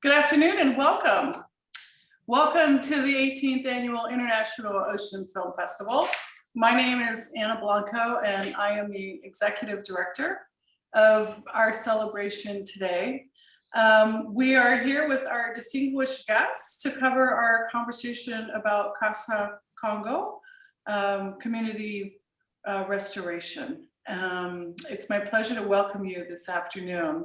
Good afternoon and welcome. Welcome to the 18th Annual International Ocean Film Festival. My name is Anna Blanco and I am the Executive Director of our celebration today. We are here with our distinguished guests to cover our conversation about Casa Congo, community restoration. It's my pleasure to welcome you this afternoon.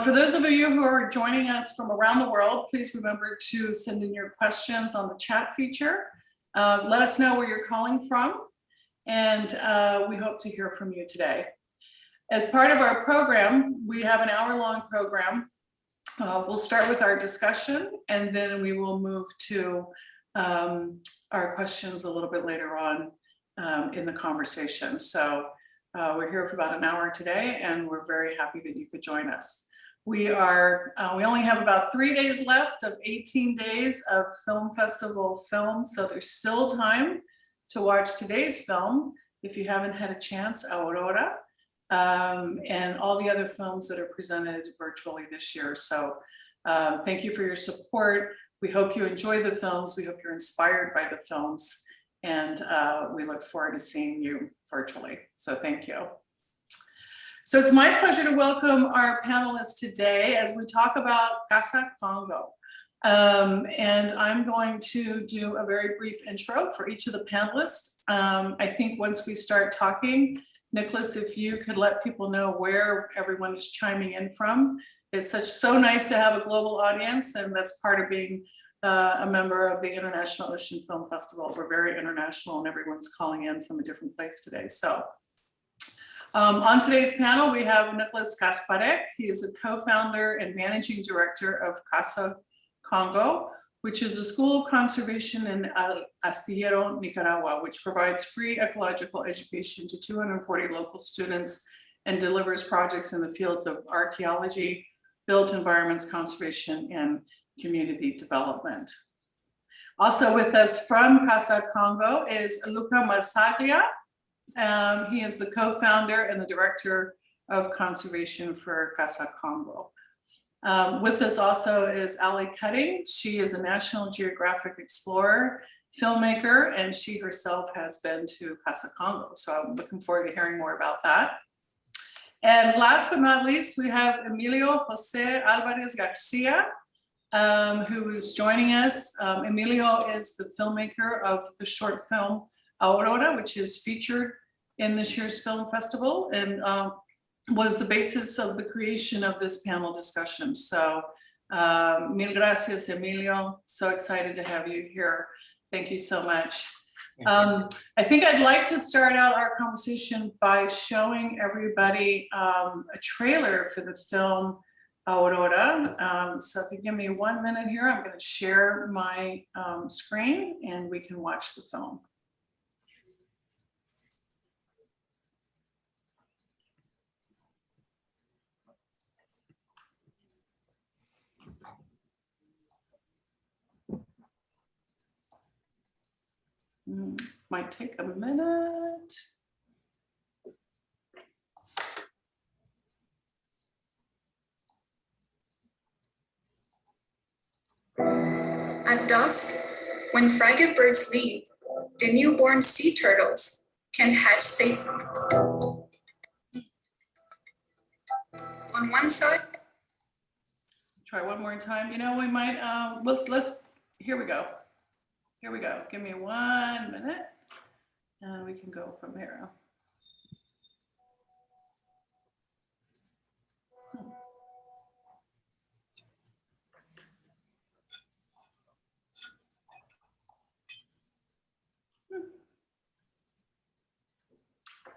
For those of you who are joining us from around the world, please remember to send in your questions on the chat feature. Let us know where you're calling from, and we hope to hear from you today. As part of our program, we have an hour-long program. We'll start with our discussion, and then we will move to our questions a little bit later on in the conversation. So we're here for about an hour today, and we're very happy that you could join us. We only have about 3 days left of 18 days of film festival films, so there's still time to watch today's film if you haven't had a chance, Aurora, and all the other films that are presented virtually this year. So thank you for your support. We hope you enjoy the films. We hope you're inspired by the films, and we look forward to seeing you virtually. So thank you. So it's my pleasure to welcome our panelists today as we talk about Casa Congo. And I'm going to do a very brief intro for each of the panelists. I think once we start talking, Nicholas, if you could let people know where everyone is chiming in from. It's so nice to have a global audience, and that's part of being a member of the International Ocean Film Festival. We're very international and everyone's calling in from a different place today. So on today's panel, we have Nicholas Kasparek. He is a co-founder and managing director of Casa Congo, which is a school of conservation in Astillero, Nicaragua, which provides free ecological education to 240 local students and delivers projects in the fields of archaeology, built environments, conservation, and community development. Also with us from Casa Congo is Luca Marsaglia. He is the co-founder and the director of conservation for Casa Congo. With us also is Alli. She is a National Geographic explorer, filmmaker, and she herself has been to Casa Congo. So I'm looking forward to hearing more about that. And last but not least, we have Emilio Jose Alvarez Garcia, who is joining us. Emilio is the filmmaker of the short film Aurora, which is featured in this year's film festival and was the basis of the creation of this panel discussion. So mil gracias, Emilio. So excited to have you here. Thank you so much. I think I'd like to start out our conversation by showing everybody a trailer for the film Aurora. So if you give me 1 minute here, I'm going to share my screen and we can watch the film. Might take a minute. At dusk, when frigate birds leave, the newborn sea turtles can hatch safely. On one side. Try one more time. You know, we might, let's, here we go. Here we go. Give me 1 minute and we can go from here.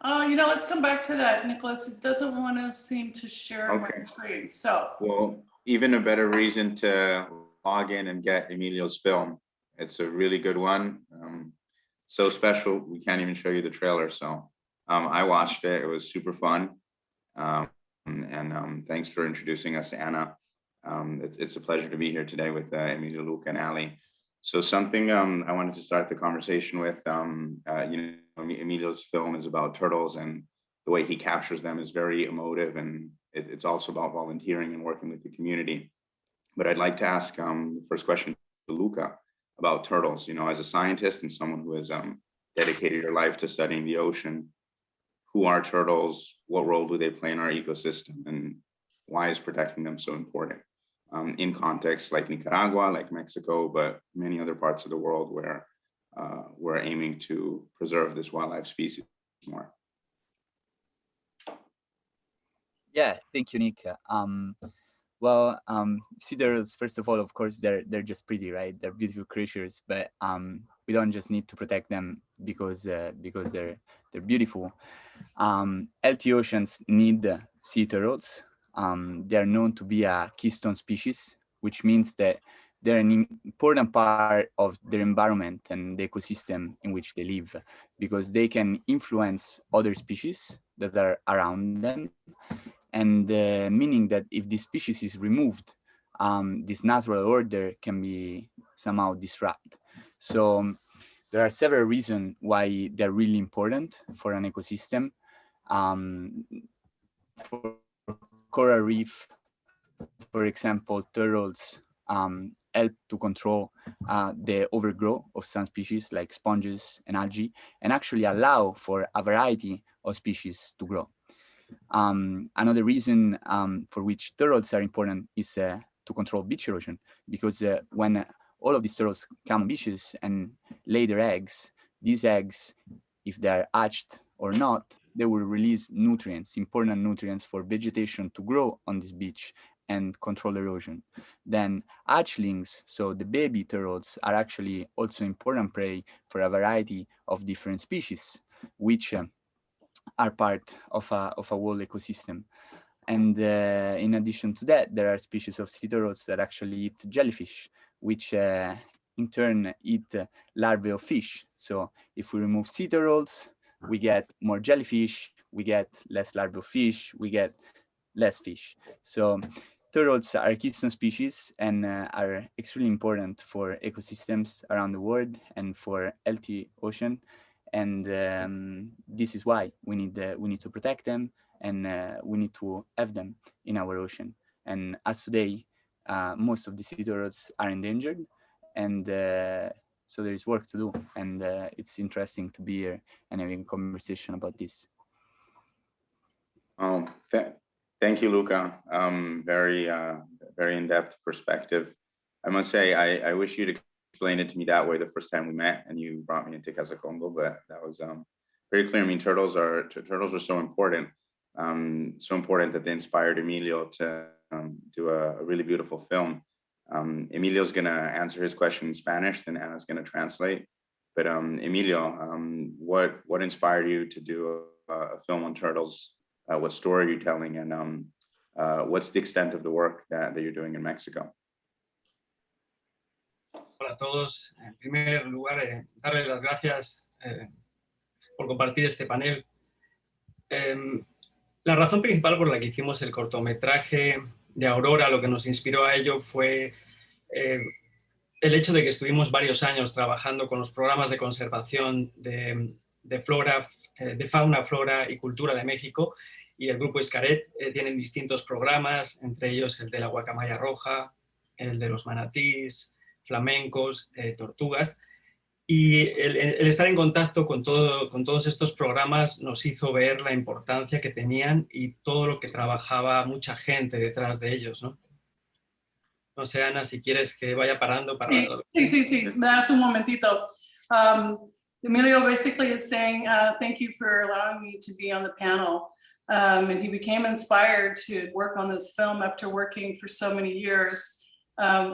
You know, let's come back to that, Nicholas. It doesn't want to seem to share my screen. So, well, even a better reason to log in and get Emilio's film. It's a really good one. So special, we can't even show you the trailer. So I watched it. It was super fun. Thanks for introducing us, Anna. It's a pleasure to be here today with Emilio, Luca, and Alli. So something I wanted to start the conversation with, you know, Emilio's film is about turtles, and the way he captures them is very emotive, and it's also about volunteering and working with the community. But I'd like to ask the first question to Luca about turtles. You know, as a scientist and someone who has dedicated your life to studying the ocean, who are turtles? What role do they play in our ecosystem? And why is protecting them so important? In contexts like Nicaragua, like Mexico, but many other parts of the world where we're aiming to preserve this wildlife species more. Yeah, thank you, Nick. Cedars, first of all, of course, they're just pretty, right? They're beautiful creatures, but we don't just need to protect them because they're beautiful. Healthy oceans need sea turtles. They are known to be a keystone species, which means that they're an important part of their environment and the ecosystem in which they live, because they can influence other species that are around them. And meaning that if this species is removed, this natural order can be somehow disrupted. So there are several reasons why they're really important for an ecosystem. For coral reef, for example, turtles help to control the overgrowth of some species like sponges and algae, and actually allow for a variety of species to grow. Another reason for which turtles are important is to control beach erosion, because when all of these turtles come on beaches and lay their eggs, these eggs, if they are hatched or not, they will release nutrients, important nutrients for vegetation to grow on this beach and control erosion. Then hatchlings, so the baby turtles, are actually also important prey for a variety of different species, which are part of a whole ecosystem. And in addition to that, there are species of sea turtles that actually eat jellyfish, which in turn eat larvae of fish. So if we remove sea turtles, we get more jellyfish, we get less larvae of fish, we get less fish. So turtles are keystone species and are extremely important for ecosystems around the world and for healthy ocean. And this is why we need to protect them, and we need to have them in our ocean. And as today, most of the sea turtles are endangered, and so there is work to do. And it's interesting to be here and having a conversation about this. Oh, thank you, Luca. Very in-depth perspective. I must say, I wish you'd explained it to me that way the first time we met and you brought me into Casa Congo, but that was very clear. I mean, turtles were so important that they inspired Emilio to do a really beautiful film. Emilio's gonna answer his question in Spanish, then Anna's gonna translate. But Emilio, what inspired you to do a film on turtles? What story are you telling, and what's the extent of the work that you're doing in Mexico? Hola a todos. En primer lugar, darles las gracias por compartir este panel. La razón principal por la que hicimos el cortometraje de Aurora, lo que nos inspiró a ello fue el hecho de que estuvimos varios años trabajando con los programas de conservación de fauna, flora y cultura de México, y el grupo Iscaret tienen distintos programas, entre ellos el de la guacamaya roja, el de los manatís, flamencos, tortugas, y el estar en contacto con todos estos programas nos hizo ver la importancia que tenían y todo lo que trabajaba mucha gente detrás de ellos, ¿no? No sé, Ana, si quieres que vaya parando para... Sí, me das un momentito. Emilio basically is saying, thank you for allowing me to be on the panel. And he became inspired to work on this film after working for so many years,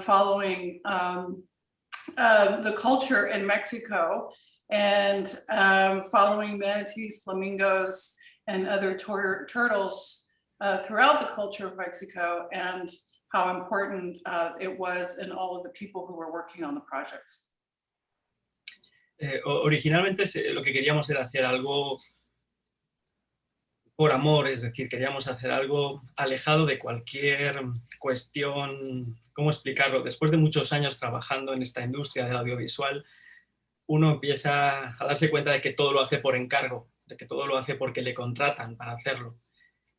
following the culture in Mexico and following manatees, flamingos, and other turtles throughout the culture of Mexico, and how important it was in all of the people who were working on the projects. Originalmente lo que queríamos era hacer algo por amor, es decir, queríamos hacer algo alejado de cualquier cuestión, ¿cómo explicarlo? Después de muchos años trabajando en esta industria del audiovisual, uno empieza a darse cuenta de que todo lo hace por encargo, de que todo lo hace porque le contratan para hacerlo.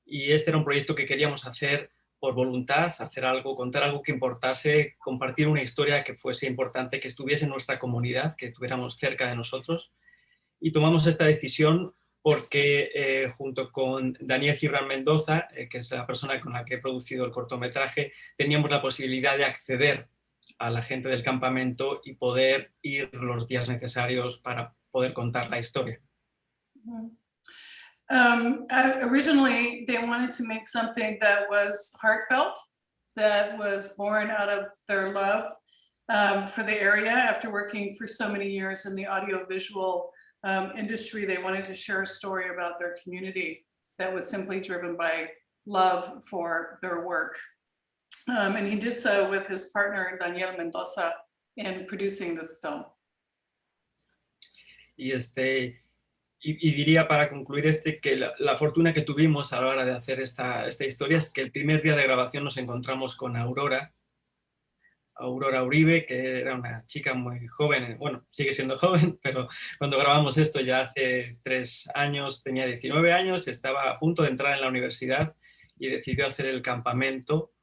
Y este era un proyecto que queríamos hacer por voluntad, hacer algo, contar algo que importase, compartir una historia que fuese importante, que estuviese en nuestra comunidad, que tuviéramos cerca de nosotros. Y tomamos esta decisión porque junto con Daniel Gibran Mendoza, que es la persona con la que he producido el cortometraje, teníamos la posibilidad de acceder a la gente del campamento y poder ir los días necesarios para poder contar la historia. Originally, they wanted to make something that was heartfelt, that was born out of their love for the area. After working for so many years in the audiovisual industry, they wanted to share a story about their community that was simply driven by love for their work. And he did so with his partner, Daniel Mendoza, in producing this film. Y diría para concluir que la fortuna que tuvimos a la hora de hacer esta historia es que el primer día de grabación nos encontramos con Aurora Uribe, que era una chica muy joven, bueno, sigue siendo joven, pero cuando grabamos esto ya hace 3 años, tenía 19 años, estaba a punto de entrar en la universidad y decidió hacer el campamento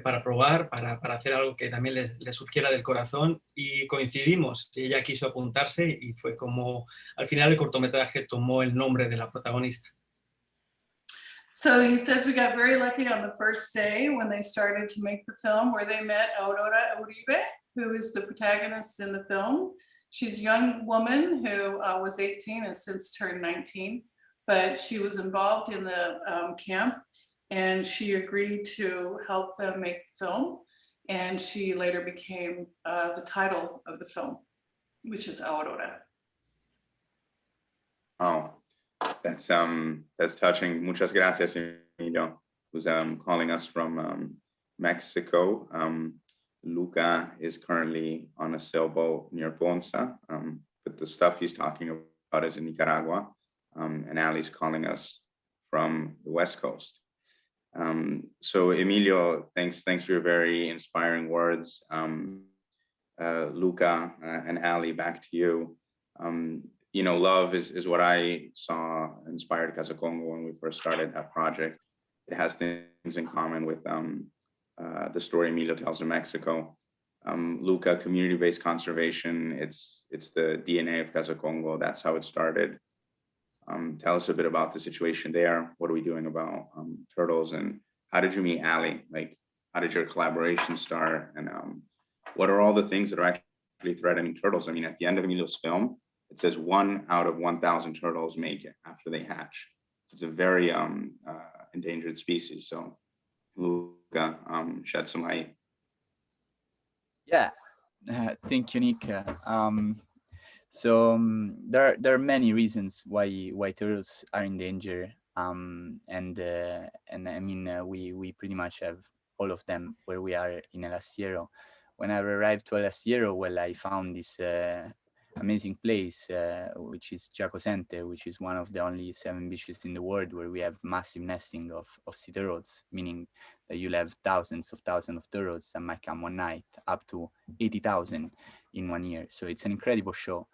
para probar, para hacer algo que también le surgiera del corazón, y coincidimos. Ella quiso apuntarse y fue como al final el cortometraje tomó el nombre de la protagonista. So he says we got very lucky on the first day when they started to make the film, where they met Aurora Uribe, who is the protagonist in the film. She's a young woman who was 18 and since turned 19, but she was involved in the camp, and she agreed to help them make the film. And she later became the title of the film, which is Aurora. Oh, that's touching. Muchas gracias, Emilio, who's calling us from Mexico. Luca is currently on a sailboat near Ponza, but the stuff he's talking about is in Nicaragua, and Alli's calling us from the West Coast. So Emilio, thanks for your very inspiring words. Luca and Alli, back to you. You know, love is what I saw inspired Casa Congo when we first started that project. It has things in common with the story Emilio tells in Mexico. Luca, community-based conservation, it's the DNA of Casa Congo. That's how it started. Tell us a bit about the situation there. What are we doing about turtles, and how did you meet Alli? Like, how did your collaboration start? And what are all the things that are actually threatening turtles? I mean, at the end of Emilio's film, it says 1 out of 1,000 turtles make it after they hatch. It's a very endangered species. So Luca, shed some light. Yeah, thank you, Nick. So there are many reasons why turtles are in danger, and I mean we pretty much have all of them where we are in El Astillero. When I arrived to El Astillero, well, I found this amazing place, which is Giacosente, which is one of the only 7 beaches in the world where we have massive nesting of sea turtles, meaning that you'll have thousands of turtles that might come one night, up to 80,000 in 1 year. So it's an incredible show.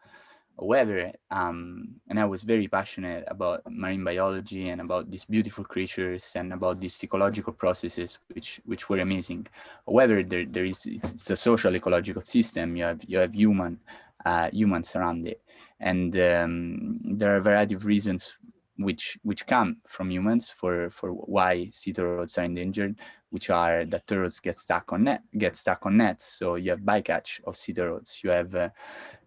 However, and I was very passionate about marine biology and about these beautiful creatures and about these ecological processes, which were amazing. However, it's a social ecological system. You have humans around it, and there are a variety of reasons which come from humans for why sea turtles are endangered, which are that turtles get stuck on nets. So you have bycatch of sea turtles. You have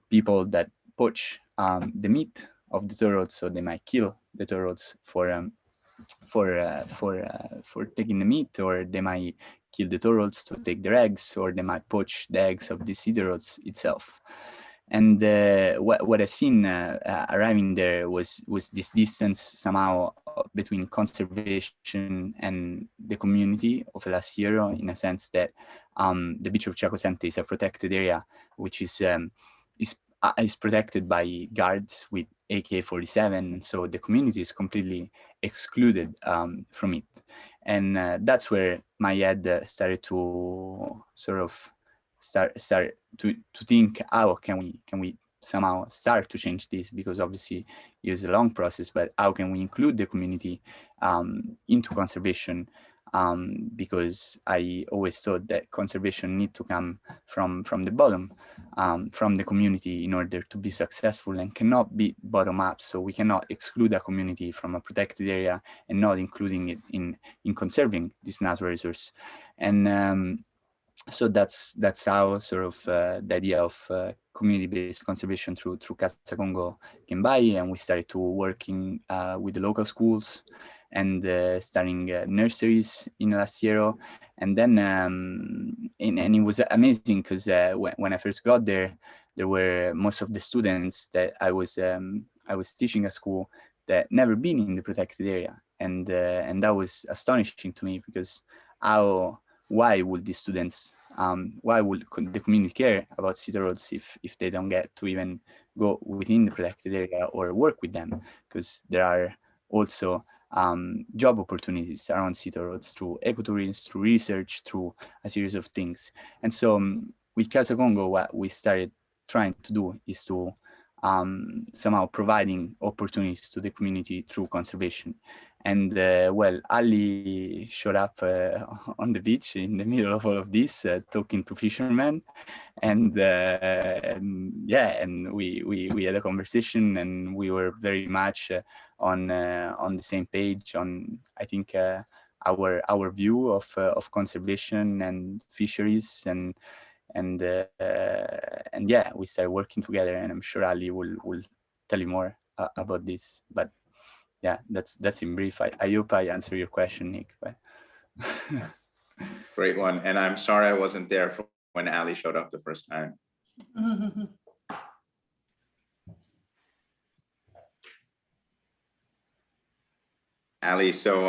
people that poach the meat of the turtles, so they might kill the turtles for taking the meat, or they might kill the turtles to take their eggs, or they might poach the eggs of the sea turtles itself. And what I've seen arriving there was this distance somehow between conservation and the community of El Astillero, in a sense that the beach of Giacosente is a protected area, which is protected by guards with AK-47, so the community is completely excluded from it. And that's where my head started to sort of start to think, how can we somehow start to change this, because obviously it was a long process, but how can we include the community into conservation because I always thought that conservation need to come from the bottom, from the community in order to be successful, and cannot be bottom up. So we cannot exclude a community from a protected area and not including it in conserving this natural resource. And so that's how sort of the idea of community-based conservation through Casa Congo came by, and we started to working with the local schools and starting nurseries in El Astillero. And then and it was amazing because when I first got there were most of the students that I was teaching at school that never been in the protected area, and that was astonishing to me, because why would these students, why would the community care about city roads if they don't get to even go within the protected area or work with them? Because there are also job opportunities around city roads through ecotourism, through research, through a series of things. And so with Casa Congo, what we started trying to do is to somehow providing opportunities to the community through conservation. And well, Alli showed up on the beach in the middle of all of this, talking to fishermen, and yeah, and we had a conversation, and we were very much on the same page on, I think, our view of conservation and fisheries, and yeah, we started working together, and I'm sure Alli will tell you more about this, but. Yeah, that's in brief. I hope I answer your question, Nick. But Great one. And I'm sorry I wasn't there for when Alli showed up the first time. Alli, so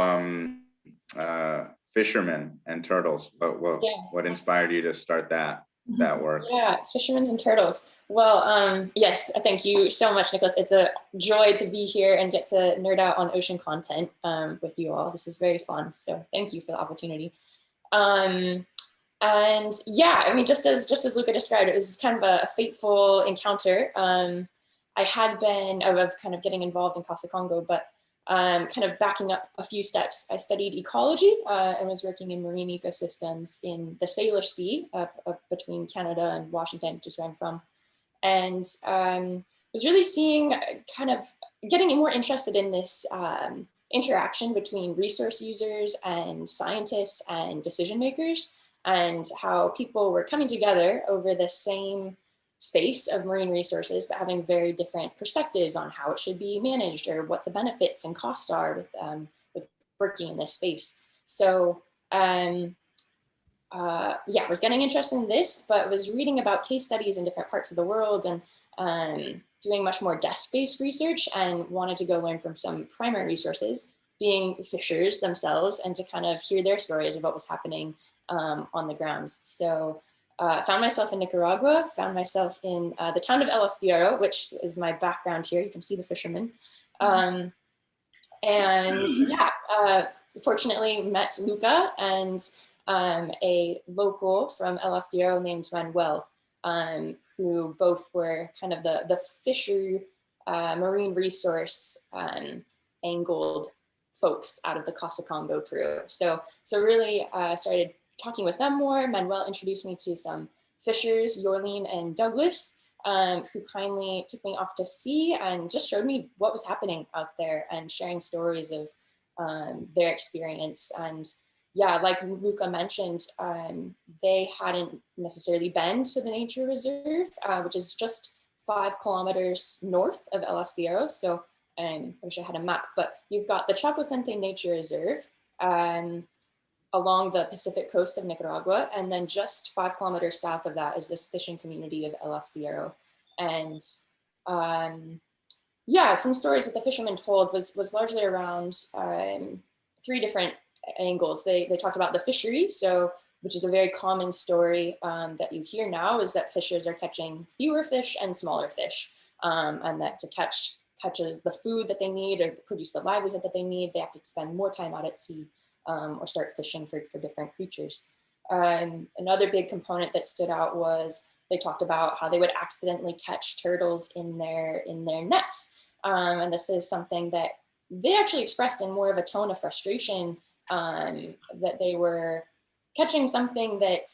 fishermen and turtles, what inspired you to start that work? Yeah, fishermen and turtles. Well, yes, thank you so much, Nicholas. It's a joy to be here and get to nerd out on ocean content with you all. This is very fun. So thank you for the opportunity. And yeah, I mean, just as Luca described, it was kind of a fateful encounter. I had been of kind of getting involved in Casa Congo, but kind of backing up a few steps. I studied ecology and was working in marine ecosystems in the Salish Sea between Canada and Washington, which is where I'm from. And was really seeing, kind of getting more interested in this interaction between resource users and scientists and decision makers, and how people were coming together over the same space of marine resources, but having very different perspectives on how it should be managed or what the benefits and costs are with working in this space. So yeah, I was getting interested in this, but was reading about case studies in different parts of the world, and doing much more desk-based research, and wanted to go learn from some primary resources, being fishers themselves, and to kind of hear their stories of what was happening on the grounds. So found myself in Nicaragua, found myself in the town of El Astillero, which is my background here. You can see the fishermen. And yeah, fortunately met Luca and a local from El Astillero named Manuel, who both were kind of the fisher marine resource angled folks out of the Casa Congo crew. So really started talking with them more. Manuel introduced me to some fishers, Yorlene and Douglas, who kindly took me off to sea and just showed me what was happening out there, and sharing stories of their experience. And yeah, like Luca mentioned, they hadn't necessarily been to the nature reserve, which is just 5 kilometers north of El Astillero. So I wish I had a map, but you've got the Chacocente Nature Reserve along the Pacific coast of Nicaragua, and then just 5 kilometers south of that is this fishing community of El Astillero. And yeah, some stories that the fishermen told was largely around 3 different angles. They talked about the fishery, so which is a very common story that you hear now, is that fishers are catching fewer fish and smaller fish, and that to catch the food that they need or produce the livelihood that they need, they have to spend more time out at sea or start fishing for different creatures. Another big component that stood out was they talked about how they would accidentally catch turtles in their nets, and this is something that they actually expressed in more of a tone of frustration that they were catching something that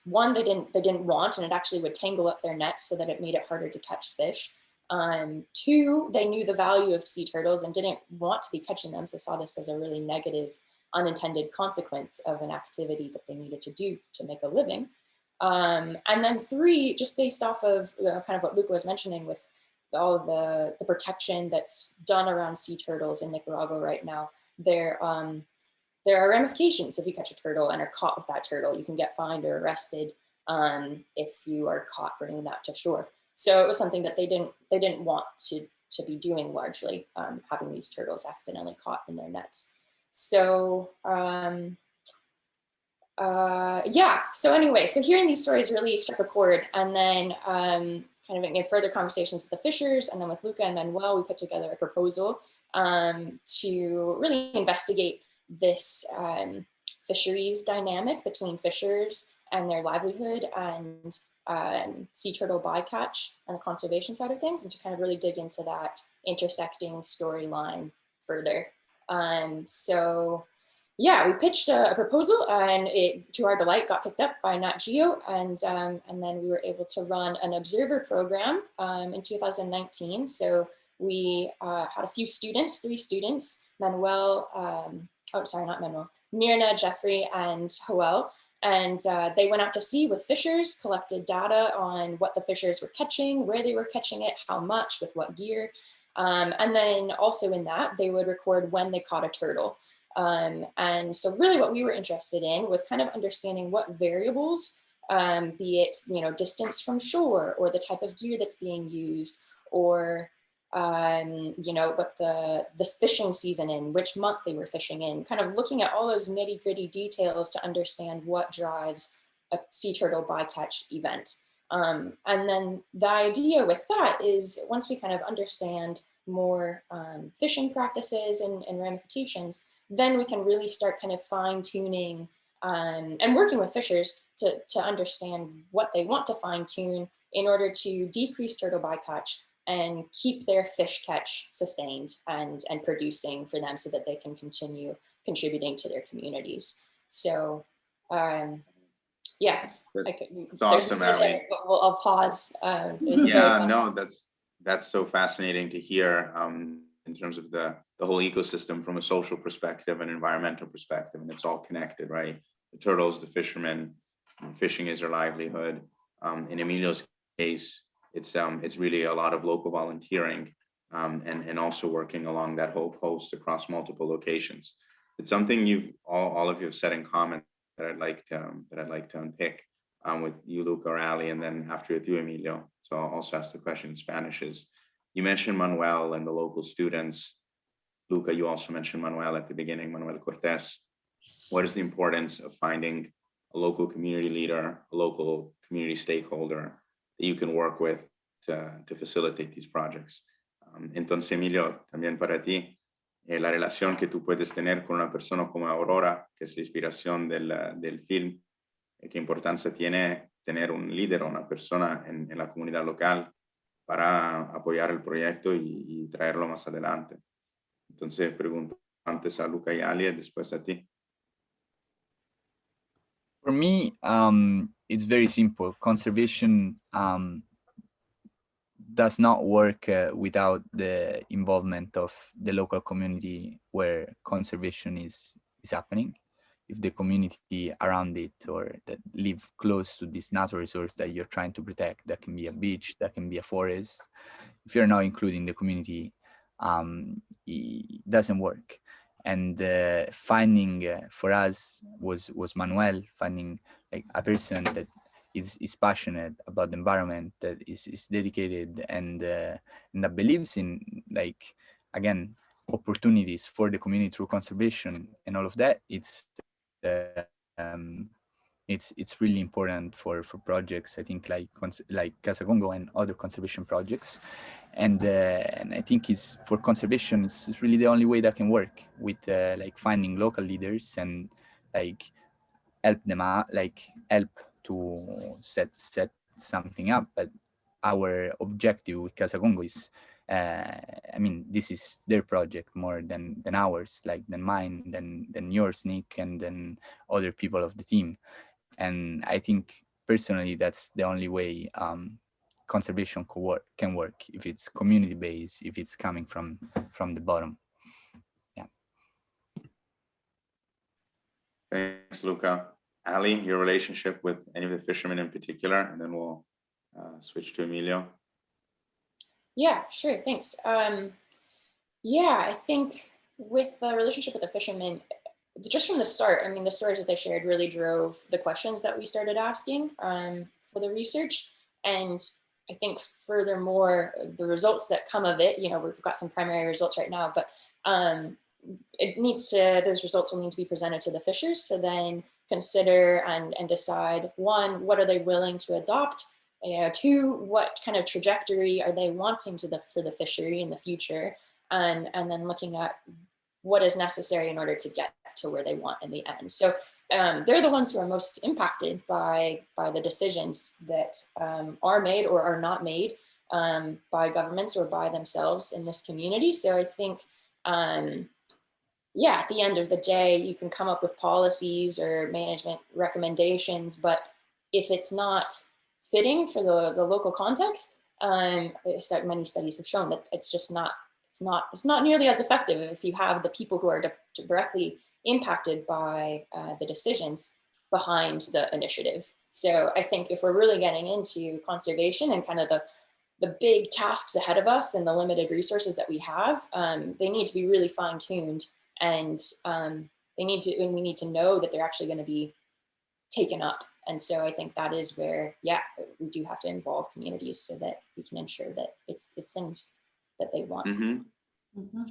one, they didn't want, and it actually would tangle up their nets so that it made it harder to catch fish. Two, they knew the value of sea turtles and didn't want to be catching them, so saw this as a really negative, unintended consequence of an activity that they needed to do to make a living. And then three, just based off of kind of what Luca was mentioning with all of the protection that's done around sea turtles in Nicaragua right now, there are ramifications if you catch a turtle and are caught with that turtle. You can get fined or arrested if you are caught bringing that to shore. So it was something that they didn't want to be doing largely, having these turtles accidentally caught in their nets. So yeah, so anyway, so hearing these stories really struck a chord, and then kind of in further conversations with the fishers and then with Luca and Manuel, we put together a proposal to really investigate this fisheries dynamic between fishers and their livelihood and sea turtle bycatch and the conservation side of things, and to kind of really dig into that intersecting storyline further. So yeah, we pitched a proposal, and it, to our delight, got picked up by Nat Geo, and then we were able to run an observer program in 2019. So we had a few students, 3 students, Manuel, oh, sorry, not Manuel, Mirna, Jeffrey, and Joel. And they went out to sea with fishers, collected data on what the fishers were catching, where they were catching it, how much, with what gear. And then also in that, they would record when they caught a turtle. And so really what we were interested in was kind of understanding what variables, be it, distance from shore, or the type of gear that's being used, or what the fishing season in, which month they were fishing in, kind of looking at all those nitty gritty details to understand what drives a sea turtle bycatch event. And then the idea with that is, once we kind of understand more fishing practices and ramifications, then we can really start kind of fine tuning and working with fishers to understand what they want to fine tune in order to decrease turtle bycatch and keep their fish catch sustained and producing for them, so that they can continue contributing to their communities. So yeah, it's awesome, Alli. I'll pause. Yeah, no, that's so fascinating to hear in terms of the whole ecosystem from a social perspective and environmental perspective, and it's all connected, right? The turtles, the fishermen, fishing is their livelihood. In Emilio's case, it's really a lot of local volunteering and also working along that whole coast across multiple locations. It's something all of you have said in common that I'd like to unpick with you, Luca, or Alli, and then after with you, Emilio. So I'll also ask the question in Spanish. Is you mentioned Manuel and the local students. Luca, you also mentioned Manuel at the beginning, Manuel Cortez. What is the importance of finding a local community leader, a local community stakeholder that you can work with to facilitate these projects? Entonces, Emilio, también para ti, la relación que tú puedes tener con una persona como Aurora, que es la inspiración del film, qué importancia tiene tener un líder o una persona en la comunidad local para apoyar el proyecto y traerlo más adelante. Entonces, pregunto antes a Luca y Alli, después a ti. For me, it's very simple. Conservation does not work without the involvement of the local community where conservation is happening. If the community around it, or that live close to this natural resource that you're trying to protect, that can be a beach, that can be a forest, if you're not including the community, it doesn't work. And finding for us was Manuel, finding like a person that is passionate about the environment, that is dedicated and that believes in, like, again, opportunities for the community through conservation and all of that. It's really important for projects, I think, like Casa Congo and other conservation projects. And I think for conservation, it's really the only way that can work, with like finding local leaders and like help them out, like help to set something up. But our objective with Casa Congo is I mean, this is their project more than ours, like than mine, than yours, Nick, and then other people of the team. And I think personally, that's the only way conservation can work, if it's community based, if it's coming from the bottom. Yeah. Thanks, Luca. Alli, your relationship with any of the fishermen in particular, and then we'll switch to Emilio. Yeah, sure, thanks. Yeah, I think with the relationship with the fishermen, just from the start, I mean, the stories that they shared really drove the questions that we started asking for the research. And I think furthermore, the results that come of it, you know, we've got some primary results right now, but those results will need to be presented to the fishers to then consider and decide, one, what are they willing to adopt? Two, what kind of trajectory are they wanting for the fishery in the future? And then looking at what is necessary in order to get to where they want in the end. So they're the ones who are most impacted by the decisions that are made or are not made by governments or by themselves in this community. So I think, yeah, at the end of the day, you can come up with policies or management recommendations, but if it's not fitting for the local context, many studies have shown that it's just not, it's not nearly as effective if you have the people who are directly impacted by the decisions behind the initiative. So I think if we're really getting into conservation and kind of the big tasks ahead of us and the limited resources that we have, they need to be really fine-tuned, and we need to know that they're actually going to be taken up. And so I think that is where, yeah, we do have to involve communities so that we can ensure that it's things that they want. Mm-hmm.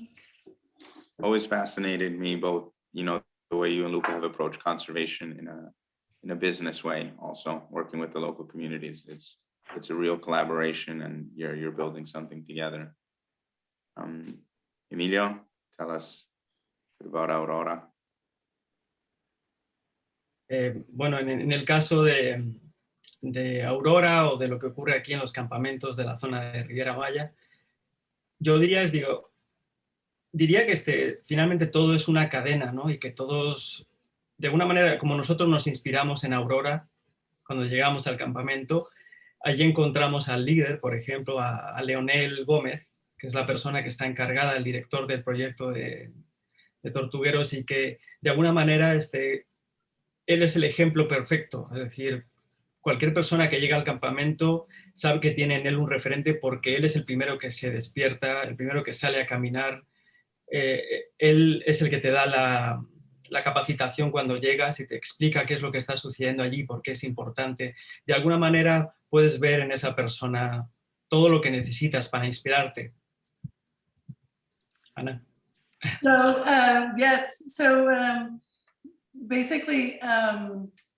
Always fascinated me, both, you know, the way you and Luca have approached conservation in a business way, also working with the local communities. It's a real collaboration, and you're building something together. Emilio, tell us about Aurora. Bueno, en el caso de Aurora, o de lo que ocurre aquí en los campamentos de la zona de Riviera Maya, yo diría que finalmente todo es una cadena, ¿no? Y que todos, de alguna manera, como nosotros nos inspiramos en Aurora, cuando llegamos al campamento, allí encontramos al líder, por ejemplo, a Leonel Gómez, que es la persona que está encargada, el director del proyecto de tortugueros, y que de alguna manera él es el ejemplo perfecto. Es decir, cualquier persona que llega al campamento sabe que tiene en él un referente, porque él es el primero que se despierta, el primero que sale a caminar. Él es el que te da la capacitación cuando llegas y te explica qué es lo que está sucediendo allí, por qué es importante. De alguna manera puedes ver en esa persona todo lo que necesitas para inspirarte. Ana. So yes, so basically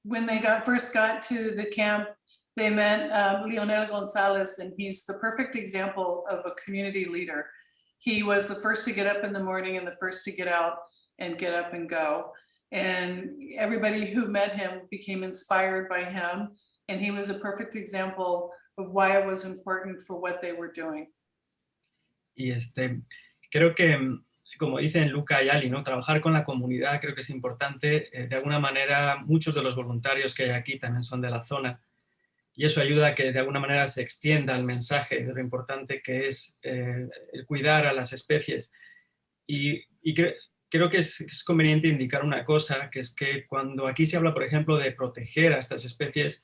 when they first got to the camp, they met Leonel Gonzalez, and he's the perfect example of a community leader. He was the first to get up in the morning and the first to get out and get up and go. And everybody who met him became inspired by him. And he was a perfect example of why it was important for what they were doing. Y creo que, como dicen Luca y Alli, ¿no? Trabajar con la comunidad creo que es importante. De alguna manera, muchos de los voluntarios que hay aquí también son de la zona. Y eso ayuda a que de alguna manera se extienda el mensaje de lo importante que es el cuidar a las especies. Y creo que es conveniente indicar una cosa, que es que cuando aquí se habla, por ejemplo, de proteger a estas especies,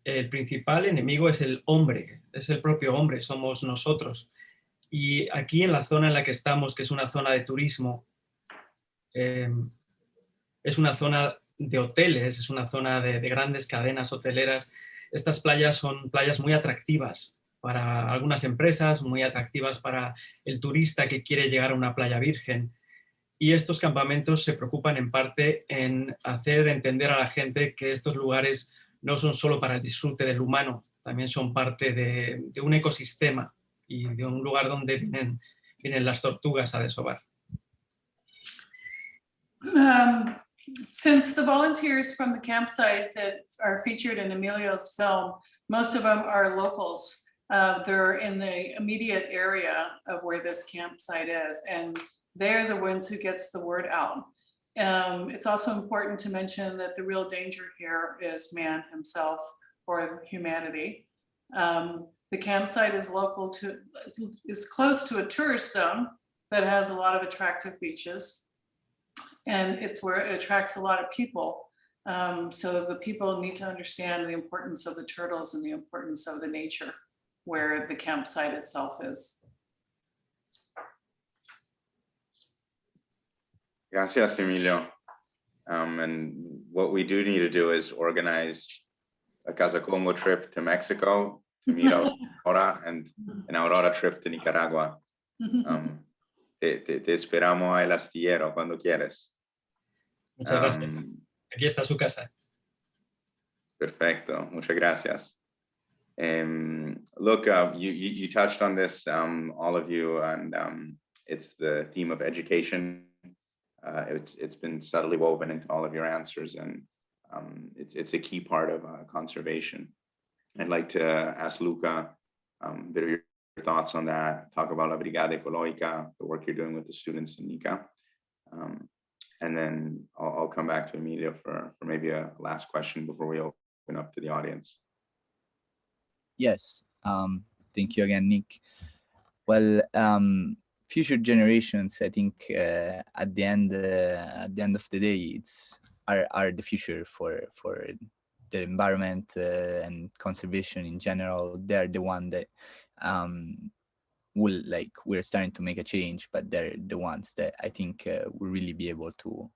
el principal enemigo es el hombre, es el propio hombre, somos nosotros. Y aquí en la zona en la que estamos, que es una zona de turismo, es una zona de hoteles, es una zona de grandes cadenas hoteleras. Estas playas son playas muy atractivas para algunas empresas, muy atractivas para el turista que quiere llegar a una playa virgen. Y estos campamentos se preocupan en parte en hacer entender a la gente que estos lugares no son solo para el disfrute del humano, también son parte de un ecosistema y de un lugar donde vienen las tortugas a desovar. Since the volunteers from the campsite that are featured in Emilio's film, most of them are locals, They're in the immediate area of where this campsite is, and they're the ones who gets the word out. It's also important to mention that the real danger here is man himself or humanity. The campsite is is close to a tourist zone that has a lot of attractive beaches, and it's where it attracts a lot of people. So the people need to understand the importance of the turtles and the importance of the nature where the campsite itself is. Gracias, Emilio. And what we do need to do is organize a Casa Congo trip to Mexico to meet Aurora and an Aurora trip to Nicaragua. Te esperamos al astillero cuando quieres. Muchas gracias. Aquí está su casa. Perfecto, muchas gracias. Look, you touched on this, all of you, and it's the theme of education. It's been subtly woven into all of your answers, and it's a key part of conservation. I'd like to ask Luca a bit of your thoughts on that, talk about La Brigada Ecologica, the work you're doing with the students in Nica. And then I'll come back to Emilio for maybe a last question before we open up to the audience. Yes, thank you again, Nick. Well, future generations, I think, at the end of the day, are the future for the environment and conservation in general. They're the one that we're starting to make a change, but they're the ones that I think will really be able to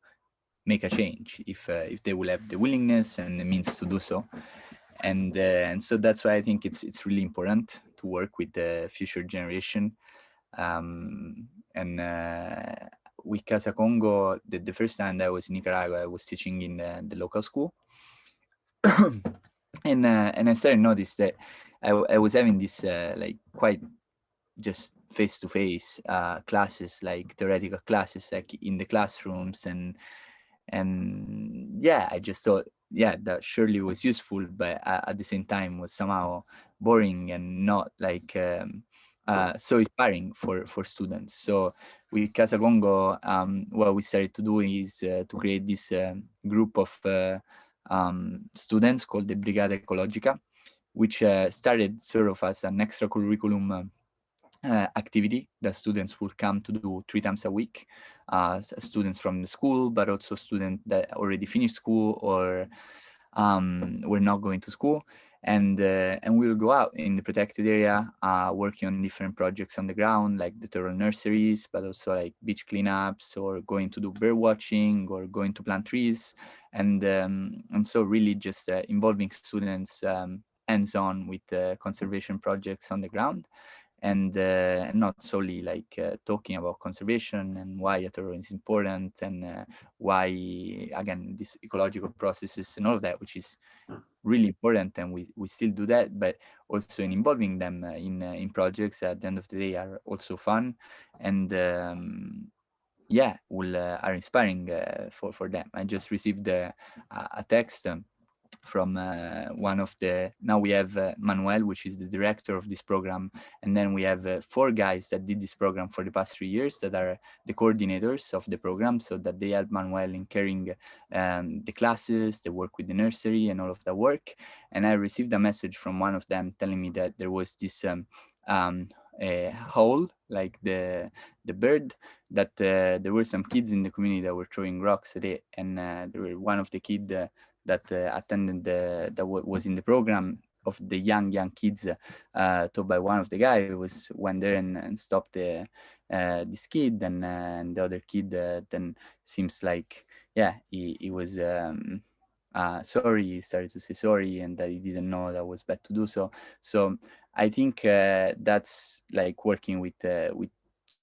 make a change if they will have the willingness and the means to do so. And so that's why I think it's really important to work with the future generation. With Casa Congo, the first time I was in Nicaragua, I was teaching in the local school. and I started to notice that I was having this like quite just face-to-face classes, like theoretical classes, like in the classrooms, and yeah, I just thought, yeah, that surely was useful, but at the same time was somehow boring and not like so inspiring for students. So with Casa Congo, what we started to do is to create this group of students called the Brigada Ecologica, which started sort of as an extra curriculum activity that students will come to do 3 times a week. Students from the school, but also students that already finished school or were not going to school. And we will go out in the protected area, working on different projects on the ground, like the turtle nurseries, but also like beach cleanups, or going to do bird watching, or going to plant trees. And so really just involving students hands-on with conservation projects on the ground. And not solely like talking about conservation and why a turtle is important, and why, again, these ecological processes and all of that, which is really important, and we still do that, but also in involving them in projects that at the end of the day are also fun, and yeah, are inspiring for them. I just received a text from one of the, now we have Manuel, which is the director of this program, and then we have 4 guys that did this program for the past 3 years that are the coordinators of the program, so that they help Manuel in carrying the classes, the work with the nursery and all of that work. And I received a message from one of them telling me that there was this hole, like the bird, that there were some kids in the community that were throwing rocks at it, and there were one of the kids that attended that was in the program of the young kids, told by one of the guys, went there and stopped this kid, and the other kid then seems like, yeah, he was sorry, he started to say sorry, and that he didn't know that was bad to do so. So I think that's like working with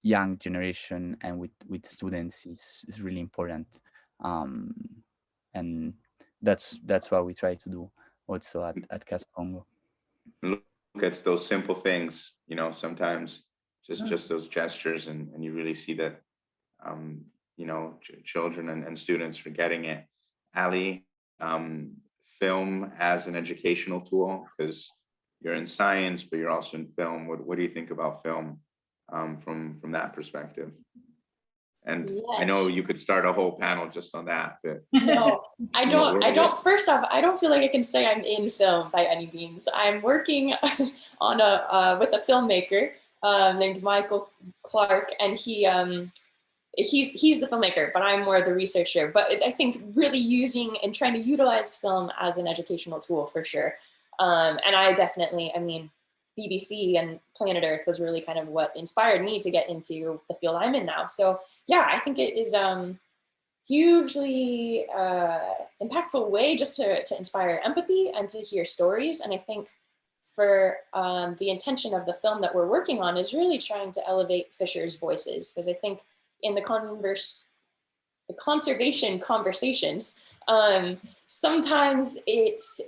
young generation and with students is really important, and that's what we try to do also at Casa Congo. Look, it's those simple things, you know, sometimes just those gestures, and you really see that, you know, children and students are getting it. Alli, film as an educational tool, because, you're in science, but you're also in film. What do you think about film from that perspective? And Yes. I know you could start a whole panel just on that. But no, I don't. First off, I don't feel like I can say I'm in film by any means. I'm working on with a filmmaker named Michael Clark, and he's the filmmaker, but I'm more the researcher. But I think really using and trying to utilize film as an educational tool for sure. And I definitely, I mean, BBC and Planet Earth was really kind of what inspired me to get into the field I'm in now. So yeah, I think it is hugely impactful way just to inspire empathy and to hear stories. And I think for the intention of the film that we're working on is really trying to elevate fishers' voices, because I think in the conservation conversations, sometimes it's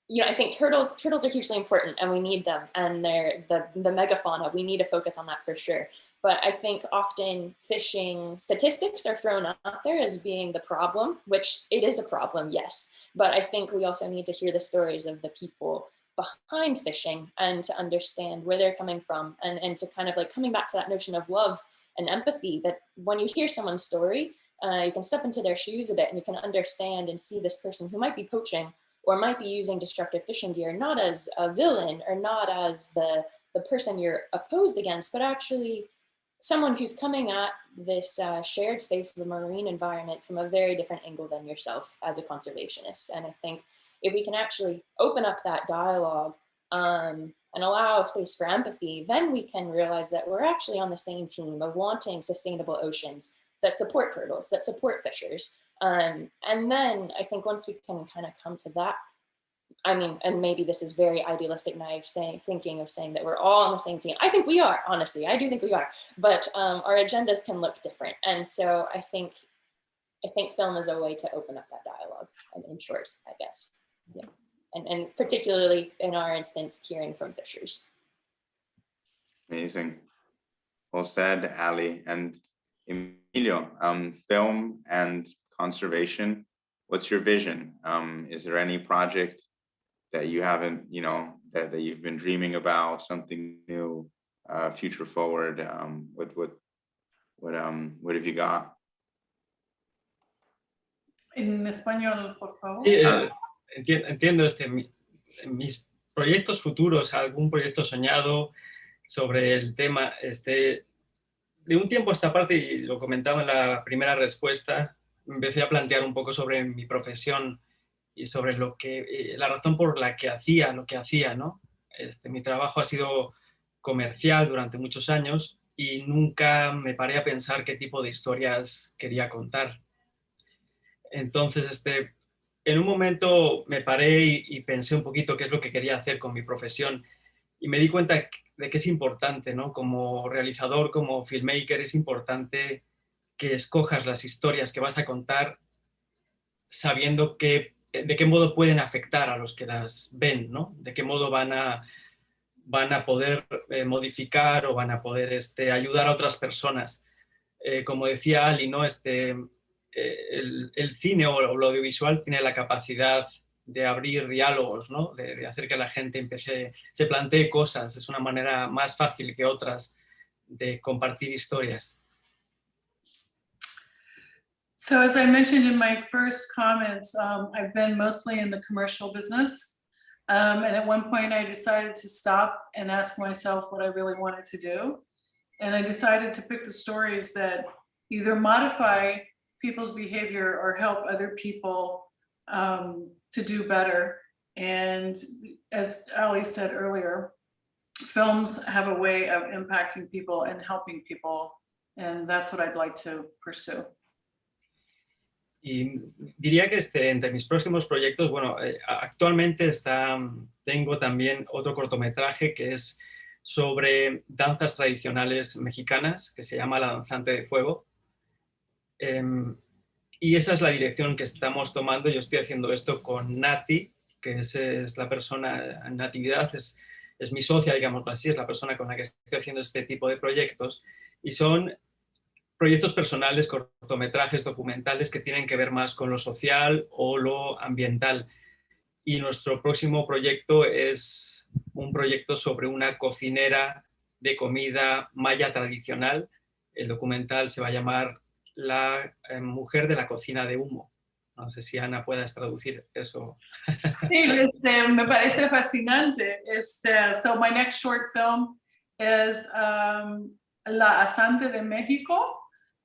I think turtles are hugely important, and we need them, and they're the megafauna. We need to focus on that for sure. But I think often fishing statistics are thrown out there as being the problem, which it is a problem, yes. But I think we also need to hear the stories of the people behind fishing and to understand where they're coming from, and to kind of like coming back to that notion of love and empathy, that when you hear someone's story, you can step into their shoes a bit and you can understand and see this person who might be poaching or might be using destructive fishing gear, not as a villain or not as the person you're opposed against, but actually someone who's coming at this shared space of the marine environment from a very different angle than yourself as a conservationist. And I think if we can actually open up that dialogue and allow space for empathy, then we can realize that we're actually on the same team of wanting sustainable oceans that support turtles, that support fishers. And then I think once we can kind of come to that, I mean, and maybe this is very idealistic, naive thinking of saying that we're all on the same team. I think we are, honestly, I do think we are, but our agendas can look different. And so I think film is a way to open up that dialogue, in short, I guess. Yeah. And particularly in our instance, hearing from fishers. Amazing. Well said, Alli. And Emilio, film and conservation, what's your vision? Is there any project that you haven't, that you've been dreaming about, something new, future forward? What have you got? En español, por favor. Sí, entiendo mis proyectos futuros, algún proyecto soñado sobre el tema. De un tiempo a esta parte, y lo comentaba en la primera respuesta, empecé a plantear un poco sobre mi profesión y sobre la razón por la que hacía lo que hacía, ¿no? Mi trabajo ha sido comercial durante muchos años y nunca me paré a pensar qué tipo de historias quería contar. Entonces, en un momento me paré y pensé un poquito qué es lo que quería hacer con mi profesión y me di cuenta de que es importante, ¿no? Como realizador, como filmmaker, es importante que escojas las historias que vas a contar sabiendo de qué modo pueden afectar a los que las ven, ¿no? De qué modo van a poder modificar o van a poder ayudar a otras personas. Como decía Alli, ¿no? El cine o lo audiovisual tiene la capacidad de abrir diálogos, ¿no? De hacer que la gente se plantee cosas. Es una manera más fácil que otras de compartir historias. So as I mentioned in my first comments, I've been mostly in the commercial business. And at one point I decided to stop and ask myself what I really wanted to do. And I decided to pick the stories that either modify people's behavior or help other people to do better. And as Alli said earlier, films have a way of impacting people and helping people. And that's what I'd like to pursue. Y diría que entre mis próximos proyectos, bueno, actualmente tengo también otro cortometraje que es sobre danzas tradicionales mexicanas, que se llama La Danzante de Fuego. Y esa es la dirección que estamos tomando. Yo estoy haciendo esto con Nati, que es la persona, Natividad, es mi socia, digámoslo así, es la persona con la que estoy haciendo este tipo de proyectos. Y son proyectos personales, cortometrajes, documentales que tienen que ver más con lo social o lo ambiental. y nuestro próximo proyecto es un proyecto sobre una cocinera de comida maya tradicional. El documental se va a llamar La mujer de la cocina de humo. No sé si Ana puedas traducir eso. Sí, me parece fascinante. So my next short film is La Asante de México.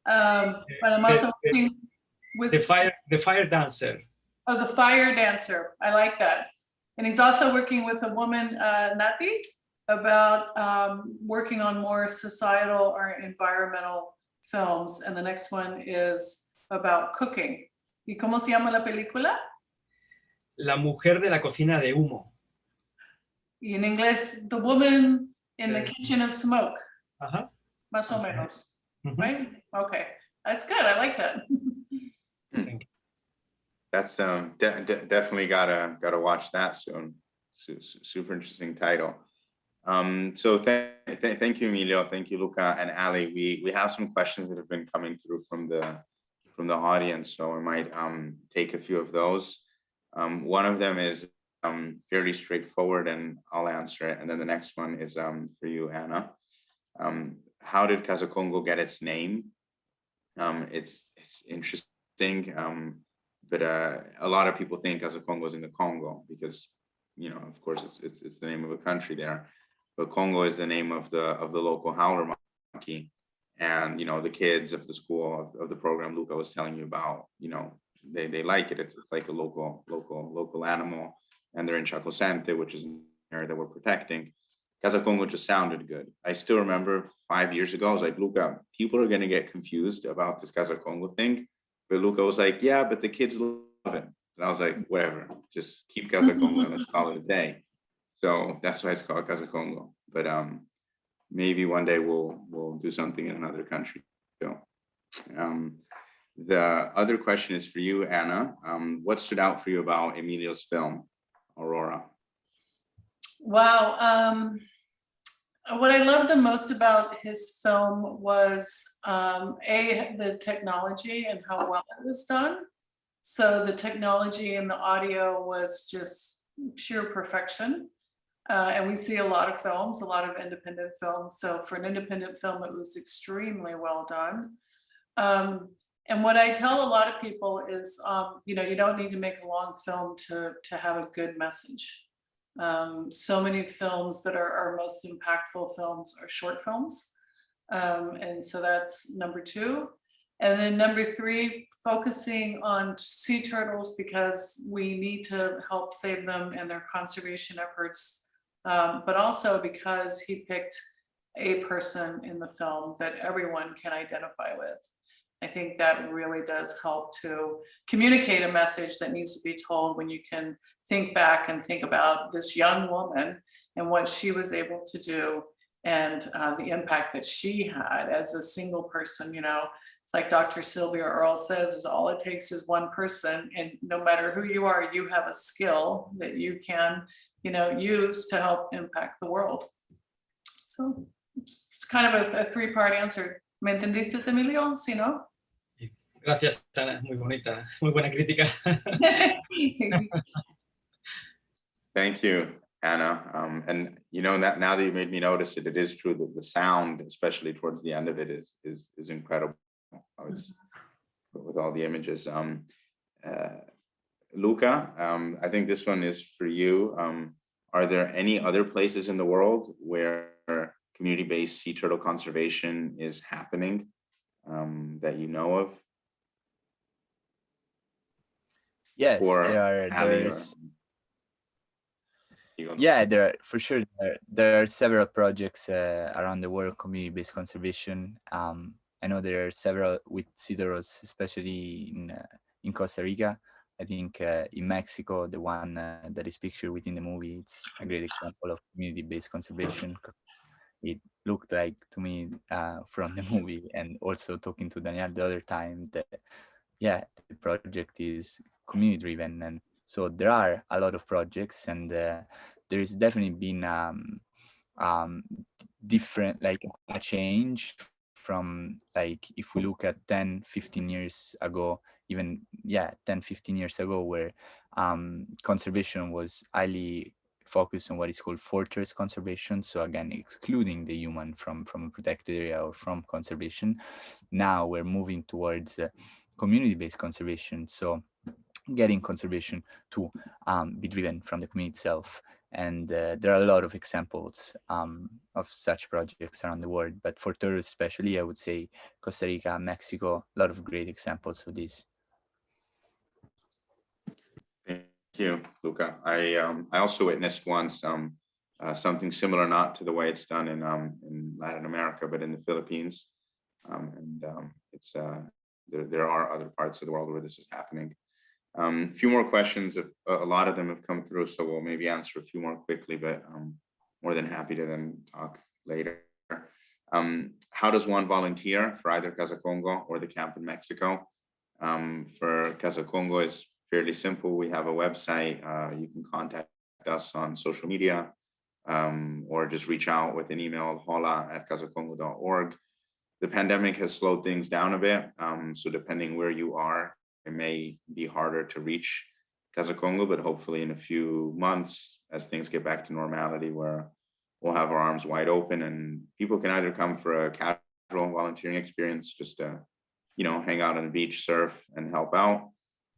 But I'm also working with The Fire Dancer. Oh, the Fire Dancer. I like that. And he's also working with a woman, Nati, about working on more societal or environmental films. And the next one is about cooking. ¿Y cómo se llama la película? La mujer de la cocina de humo. Y en inglés, The Woman in the Kitchen of Smoke. Ajá. Más o menos. Right? Okay. That's good. I like that. That's definitely gotta watch that soon. Super interesting title. So thank you, Emilio. Thank you, Luca and Alli. We have some questions that have been coming through from the audience, so we might take a few of those. One of them is fairly straightforward, and I'll answer it. And then the next one is for you, Anna. How did Casa Congo get its name? It's interesting. But a lot of people think Casa Congo is in the Congo because, of course, it's the name of a country there. But Congo is the name of the local howler monkey, and the kids of the school of the program Luca was telling you about. They like it. It's like a local animal, and they're in Chacosente, which is an area that we're protecting. Casa Congo just sounded good. I still remember 5 years ago, I was like, Luca, people are going to get confused about this Casa Congo thing. But Luca was like, yeah, but the kids love it. And I was like, whatever, just keep Casa Congo and let's call it a day. So that's why it's called Casa Congo. But maybe one day we'll do something in another country. So the other question is for you, Anna. What stood out for you about Emilio's film, Aurora? Wow. What I loved the most about his film was the technology and how well it was done. So the technology and the audio was just sheer perfection. And we see a lot of films, a lot of independent films. So for an independent film, it was extremely well done. And what I tell a lot of people is, you don't need to make a long film to have a good message. So many films that are our most impactful films are short films. And so that's number 2. And then number 3, focusing on sea turtles because we need to help save them and their conservation efforts. But also because he picked a person in the film that everyone can identify with. I think that really does help to communicate a message that needs to be told when you can think back and think about this young woman and what she was able to do and the impact that she had as a single person. It's like Dr. Sylvia Earle says, is all it takes is one person, and no matter who you are, you have a skill that you can, use to help impact the world. So it's kind of a 3-part answer. ¿Me entendiste, Emilio? ¿Sí, no? Gracias, Ana. Muy bonita. Muy buena crítica. Thank you, Anna. And now that you made me notice it, it is true that the sound, especially towards the end of it, is incredible. With all the images. Luca, I think this one is for you. Are there any other places in the world where community-based sea turtle conservation is happening that you know of? Yes, Or there are for sure. There are several projects around the world, community-based conservation. I know there are several with sea turtles, especially in Costa Rica. I think in Mexico, the one that is pictured within the movie, it's a great example of community-based conservation. It looked like to me from the movie, and also talking to Daniel the other time, that the project is community-driven, and so there are a lot of projects, and there's definitely been different, like a change from, like, if we look at 10-15 years ago, even 10-15 years ago, where conservation was highly focused on what is called fortress conservation, so again excluding the human from a protected area or from conservation. Now we're moving towards community-based conservation, so getting conservation to be driven from the community itself. And there are a lot of examples of such projects around the world, but for turtles especially, I would say Costa Rica, Mexico, a lot of great examples of this. Thank you, Luca. I also witnessed once something similar, not to the way it's done in Latin America, but in the Philippines. It's there are other parts of the world where this is happening. A few more questions. A lot of them have come through, so we'll maybe answer a few more quickly, but I'm more than happy to then talk later. How does one volunteer for either Casa Congo or the camp in Mexico? For Casa Congo is fairly simple. We have a website. You can contact us on social media or just reach out with an email, hola@casacongo.org. The pandemic has slowed things down a bit. So depending where you are, it may be harder to reach Casa Congo, but hopefully in a few months, as things get back to normality, where we'll have our arms wide open and people can either come for a casual volunteering experience, just to, hang out on the beach, surf and help out,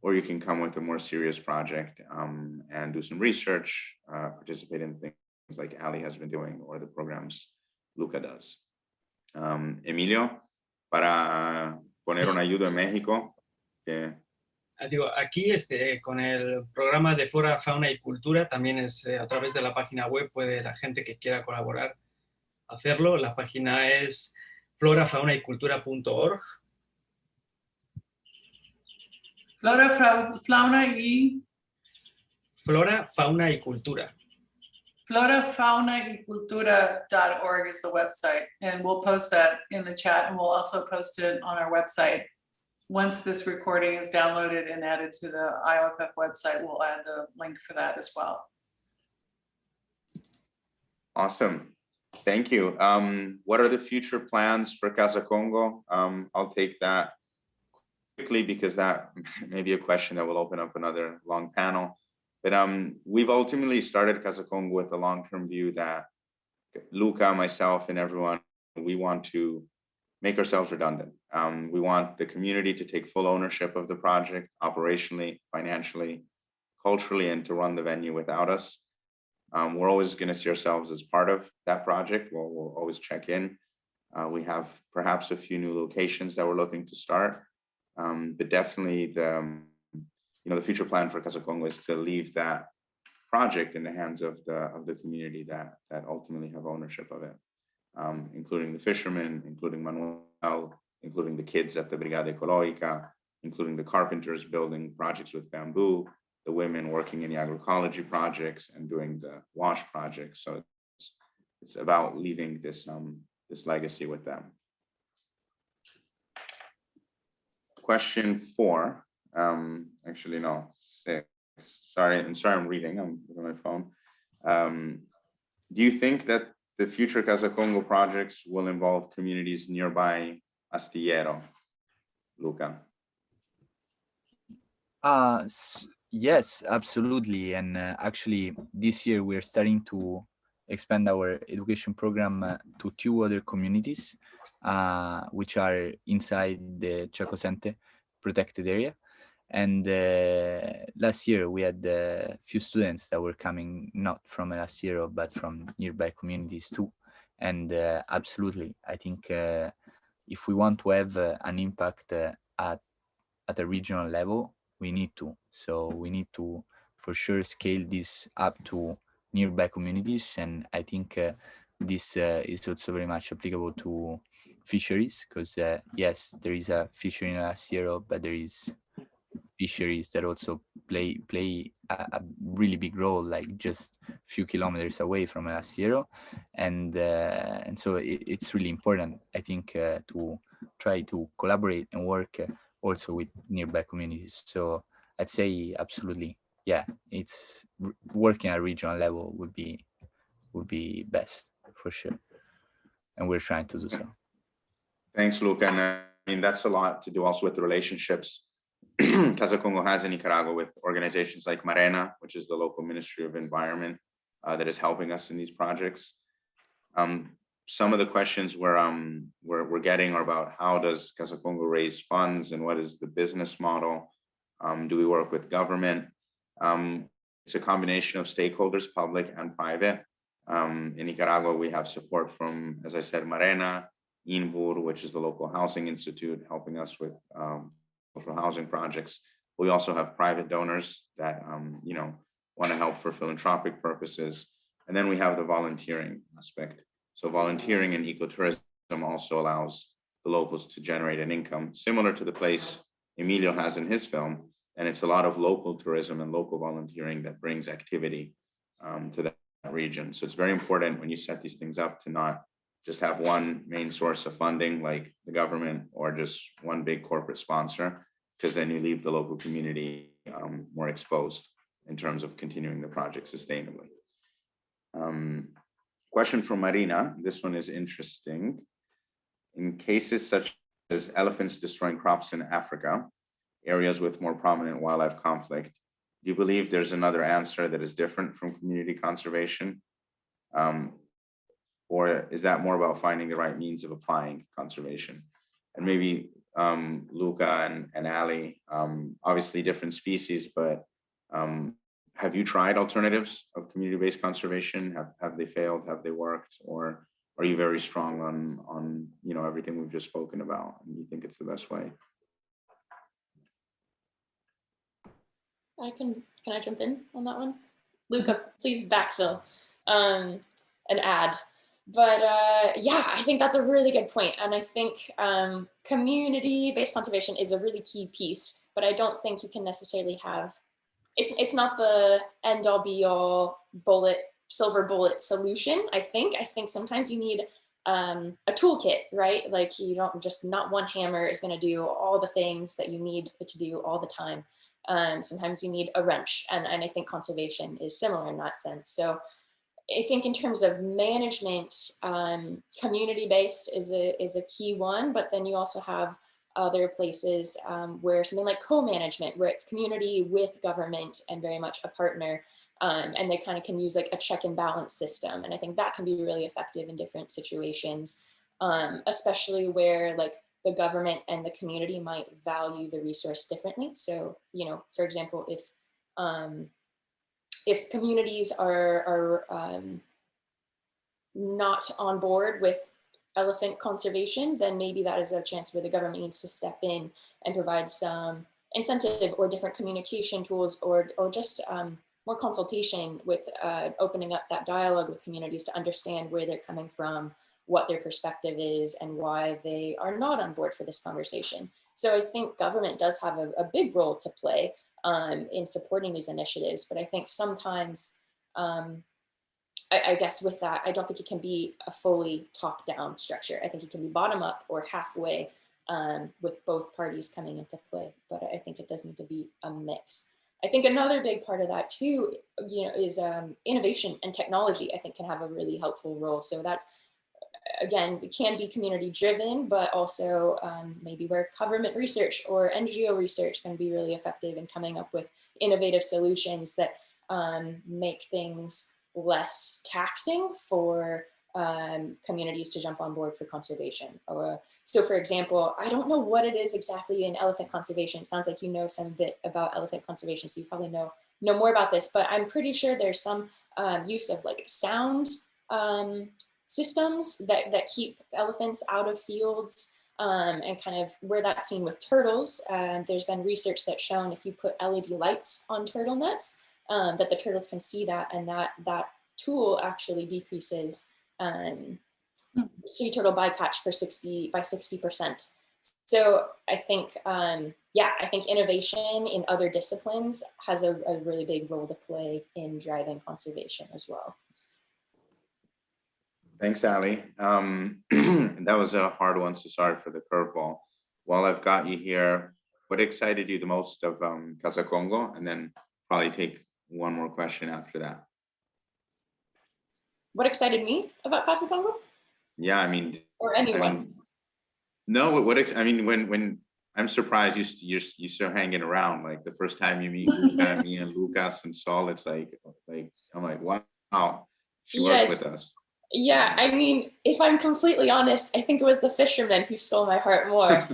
or you can come with a more serious project and do some research, participate in things like Alli has been doing, or the programs Luca does. Emilio, para poner un ayudo en México. Digo, aquí con el programa de Flora, Fauna y Cultura, también es a través de la página web, puede la gente que quiera colaborar hacerlo. La página es florafaunaYcultura.org. Flora, fauna y cultura. FlorafaunaYcultura.org is the website, and we'll post that in the chat, and we'll also post it on our website. Once this recording is downloaded and added to the IOFF website, we'll add the link for that as well. Awesome. Thank you. What are the future plans for Casa Congo? I'll take that quickly because that may be a question that will open up another long panel. But we've ultimately started Casa Congo with a long-term view that Luca, myself, and everyone, we want to make ourselves redundant. We want the community to take full ownership of the project, operationally, financially, culturally, and to run the venue without us. We're always going to see ourselves as part of that project. We'll always check in. We have perhaps a few new locations that we're looking to start, but definitely the future plan for Casa Congo is to leave that project in the hands of the community that ultimately have ownership of it. Including the fishermen, including Manuel, including the kids at the Brigada Ecologica, including the carpenters building projects with bamboo, the women working in the agroecology projects and doing the wash projects. So it's about leaving this legacy with them. Question 4. Actually, no, 6. Sorry, I'm reading. I'm on my phone. Do you think that the future Casa Congo projects will involve communities nearby Astillero, Luca? Yes, absolutely. And actually, this year we're starting to expand our education program to 2 other communities, which are inside the Chacosente protected area. And last year we had a few students that were coming not from El Astillero, but from nearby communities too. And absolutely, I think if we want to have an impact at a regional level, we need to. So we need to, for sure, scale this up to nearby communities. And I think this is also very much applicable to fisheries, because yes, there is a fishery in El Astillero, but there is fisheries that also play a really big role, like just a few kilometers away from El Astillero, and so it's really important, I think, to try to collaborate and work also with nearby communities. So I'd say absolutely, yeah, it's working at a regional level would be best for sure, and we're trying to do so. Thanks, Luca. And I mean, that's a lot to do also with the relationships Casa Congo has in Nicaragua with organizations like Marena, which is the local Ministry of Environment that is helping us in these projects. Some of the questions we're getting are about how does Casa Congo raise funds and what is the business model? Do we work with government? It's a combination of stakeholders, public and private. In Nicaragua, we have support from, as I said, Marena, INVUR, which is the local housing institute, helping us with social housing projects. We also have private donors that want to help for philanthropic purposes. And then we have the volunteering aspect. So volunteering and ecotourism also allows the locals to generate an income similar to the place Emilio has in his film. And it's a lot of local tourism and local volunteering that brings activity to that region. So it's very important when you set these things up to not just have one main source of funding like the government or just one big corporate sponsor, because then you leave the local community more exposed in terms of continuing the project sustainably. Question from Marina. This one is interesting. In cases such as elephants destroying crops in Africa, areas with more prominent wildlife conflict, do you believe there's another answer that is different from community conservation? Or is that more about finding the right means of applying conservation? And maybe Luca and Alli, obviously different species, but have you tried alternatives of community-based conservation? Have they failed? Have they worked? Or are you very strong on everything we've just spoken about and you think it's the best way? Can I jump in on that one? Luca, please backfill and add. But yeah, I think that's a really good point. And I think community-based conservation is a really key piece, but I don't think you can necessarily have, it's not the end all be all silver bullet solution. I think sometimes you need a toolkit, right? Like you don't just, not one hammer is going to do all the things that you need it to do all the time. Sometimes you need a wrench, and I think conservation is similar in that sense. So I think in terms of management, community-based is a key one, but then you also have other places where something like co-management, where it's community with government and very much a partner, and they kind of can use like a check and balance system. And I think that can be really effective in different situations, especially where like the government and the community might value the resource differently. So, for example, if communities are not on board with elephant conservation, then maybe that is a chance where the government needs to step in and provide some incentive or different communication tools, or just more consultation with opening up that dialogue with communities to understand where they're coming from, what their perspective is, and why they are not on board for this conversation. So I think government does have a big role to play in supporting these initiatives, but I think sometimes, I guess with that, I don't think it can be a fully top-down structure. I think it can be bottom-up or halfway with both parties coming into play, but I think it does need to be a mix. I think another big part of that too, is innovation and technology, I think can have a really helpful role. So that's, again, it can be community driven, but also maybe where government research or NGO research can be really effective in coming up with innovative solutions that make things less taxing for communities to jump on board for conservation. So for example, I don't know what it is exactly in elephant conservation. It sounds like you know some bit about elephant conservation, so you probably know more about this, but I'm pretty sure there's some use of like sound systems that keep elephants out of fields, and kind of where that's seen with turtles. There's been research that's shown if you put LED lights on turtle nets, that the turtles can see that, and that tool actually decreases sea turtle bycatch by 60%. So I think, yeah, I think innovation in other disciplines has a really big role to play in driving conservation as well. Thanks, Alli. That was a hard one, so sorry for the curveball. While I've got you here, what excited you the most of Casa Congo? And then probably take one more question after that. What excited me about Casa Congo? Yeah, I mean, or anyone. No, when I'm surprised you're still hanging around. Like the first time you meet me and Lucas and Saul, it's like I'm like, wow, she worked with us. Yeah, I mean, if I'm completely honest, I think it was the fishermen who stole my heart more.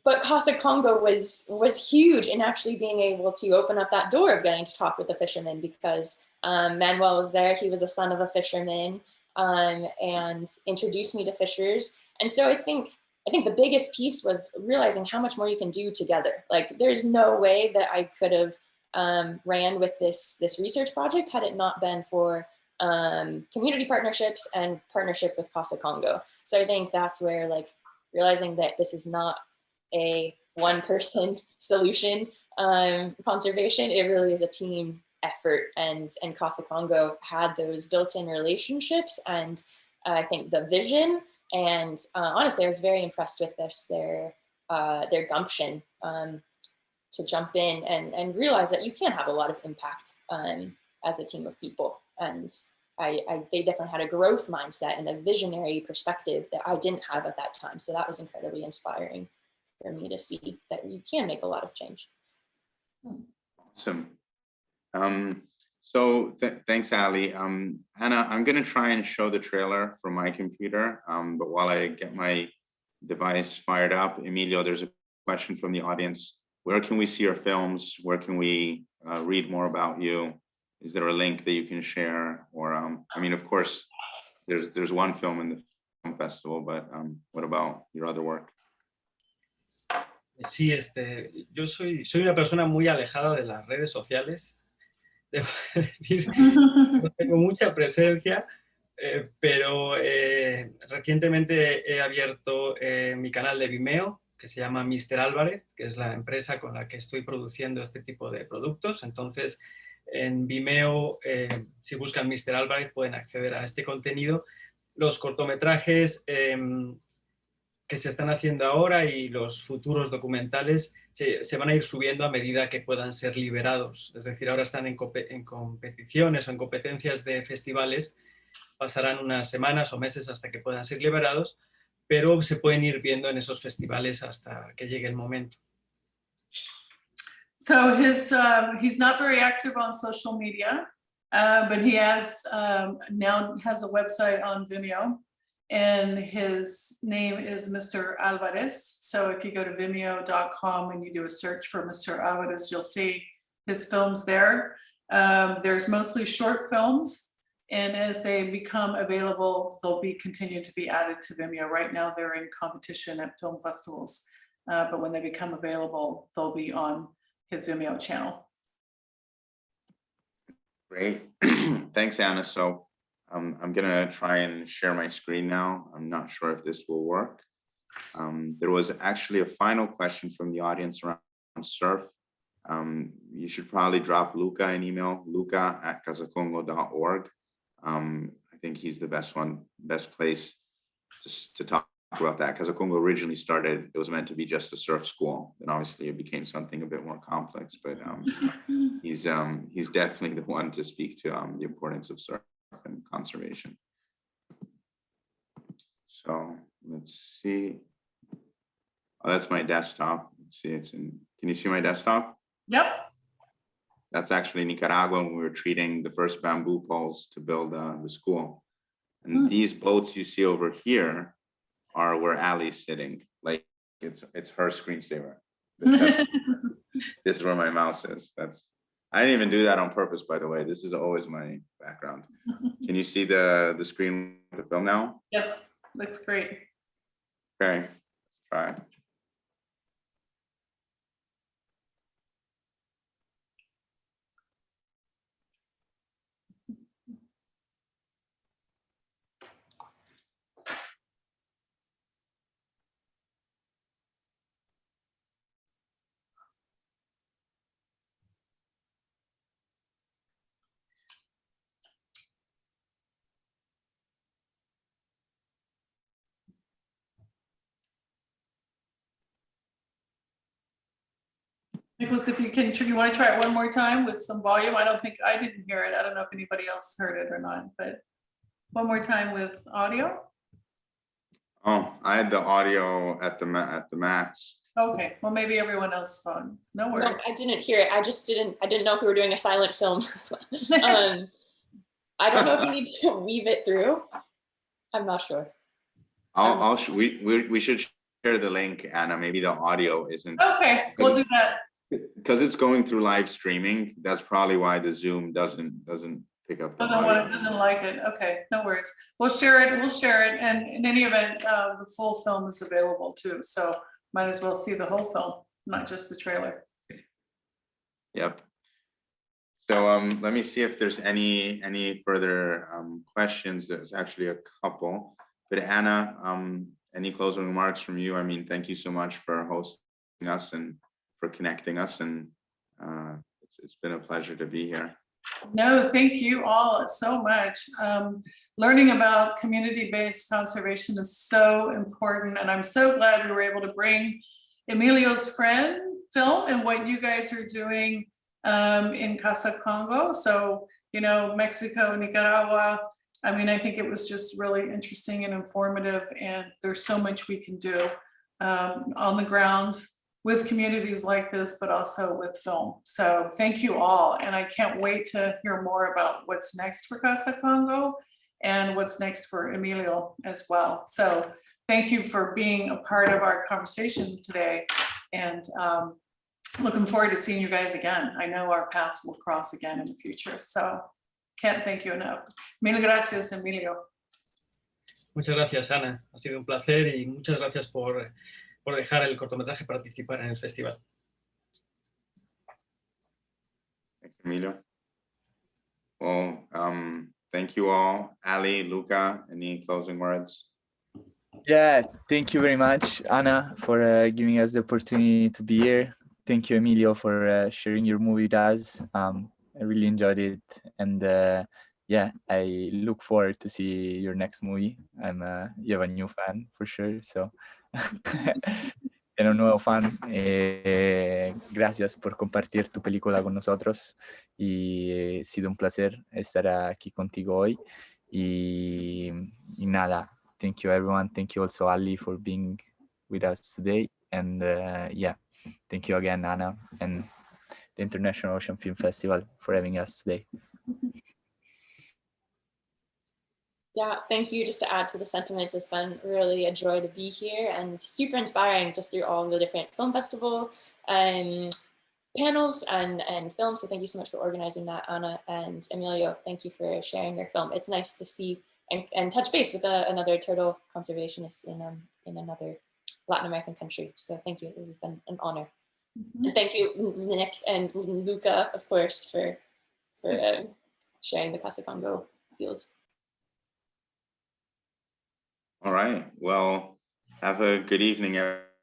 But Casa Congo was huge in actually being able to open up that door of getting to talk with the fishermen, because Manuel was there. He was a son of a fisherman, and introduced me to fishers. And so I think the biggest piece was realizing how much more you can do together. Like, there's no way that I could have ran with this research project had it not been for community partnerships and partnership with Casa Congo. So I think that's where, like, realizing that this is not a one-person solution, conservation, it really is a team effort, and Casa Congo had those built-in relationships, and I think the vision, and honestly, I was very impressed with their gumption to jump in and realize that you can have a lot of impact as a team of people. And they definitely had a growth mindset and a visionary perspective that I didn't have at that time. So that was incredibly inspiring for me to see that you can make a lot of change. Awesome. So thanks, Alli. Anna, I'm going to try and show the trailer from my computer, but while I get my device fired up, Emilio, there's a question from the audience. Where can we see your films? Where can we read more about you? Is there a link that you can share? Or, I mean, of course, there's one film in the film festival, but what about your other work? Sí, yo soy una persona muy alejada de las redes sociales. Debo decir, no tengo mucha presencia, pero recientemente he abierto mi canal de Vimeo, que se llama Mr. Alvarez, que es la empresa con la que estoy produciendo este tipo de productos. Entonces, en Vimeo, si buscan Mr. Alvarez, pueden acceder a este contenido. Los cortometrajes que se están haciendo ahora y los futuros documentales se van a ir subiendo a medida que puedan ser liberados. Es decir, ahora están en competiciones o en competencias de festivales, pasarán unas semanas o meses hasta que puedan ser liberados, pero se pueden ir viendo en esos festivales hasta que llegue el momento. So he's not very active on social media, but he has now has a website on Vimeo. And his name is Mr. Alvarez. So if you go to vimeo.com and you do a search for Mr. Alvarez, you'll see his films there. There's mostly short films, and as they become available, they'll be continued to be added to Vimeo. Right now, they're in competition at film festivals, but when they become available, they'll be on his Vimeo channel. Great. Thanks, Anna. So I'm gonna try and share my screen now. I'm not sure if this will work. There was actually a final question from the audience around surf. You should probably drop Luca an email, luca@kazakongo.org. I think he's the best place to talk about that. Casa Congo originally started, it was meant to be just a surf school, and obviously it became something a bit more complex, but he's definitely the one to speak to the importance of surf and conservation. So let's see. Oh, that's my desktop. Let's see, can you see my desktop? Yep. That's actually Nicaragua when we were treating the first bamboo poles to build the school. And these boats you see over here are where Alli's sitting. Like it's her screensaver. This is where my mouse is. I didn't even do that on purpose, by the way. This is always my background. Can you see the screen of the film now? Yes, looks great. Okay, let's try. Nicholas, if you want to try it one more time with some volume? I didn't hear it. I don't know if anybody else heard it or not, but one more time with audio. Oh, I had the audio at the max. Okay, well, maybe everyone else phone. No No, worries. I didn't hear it. I didn't know if we were doing a silent film. I don't know if you need to weave it through. I'm not sure. We should share the link, Anna. Maybe the audio isn't. Okay, we'll do that. Because it's going through live streaming. That's probably why the Zoom doesn't pick up the audio. Doesn't like it. Okay, no worries. We'll share it. We'll share it. And in any event, the full film is available too. So might as well see the whole film, not just the trailer. Yep. So let me see if there's any further questions. There's actually a couple. But Anna, any closing remarks from you? I mean, thank you so much for hosting us and for connecting us. And it's been a pleasure to be here. No, thank you all so much. Learning about community-based conservation is so important, and I'm so glad we were able to bring Emilio's friend film and what you guys are doing in Casa Congo. So, you know, Mexico, Nicaragua. I mean, I think it was just really interesting and informative, and there's so much we can do on the ground with communities like this, but also with film. So thank you all. And I can't wait to hear more about what's next for Casa Congo and what's next for Emilio as well. So thank you for being a part of our conversation today. And looking forward to seeing you guys again. I know our paths will cross again in the future. So can't thank you enough. Mil gracias, Emilio. Muchas gracias, Ana. Ha sido un placer y muchas gracias por dejar el cortometraje participar en el festival. Thanks, Emilio. Well, thank you all. Alli, Luca, any closing words? Yeah, thank you very much, Anna, for giving us the opportunity to be here. Thank you, Emilio, for sharing your movie with us. I really enjoyed it, and yeah, I look forward to see your next movie. You have a new fan for sure, so era un nuevo fan. Gracias por compartir tu película con nosotros y ha sido un placer estar aquí contigo hoy. Y nada, thank you everyone. Thank you also Alli for being with us today. And yeah, thank you again, Anna, and the International Ocean Film Festival for having us today. Yeah, thank you. Just to add to the sentiments, it's been really a joy to be here and super inspiring just through all the different film festival panels and films. So thank you so much for organizing that, Anna, and Emilio. Thank you for sharing your film. It's nice to see and touch base with another turtle conservationist in another Latin American country. So thank you. This has been an honor. Mm-hmm. And thank you, Nick and Luca, of course, for sharing the Casa Congo feels. All right. Well, have a good evening, everyone.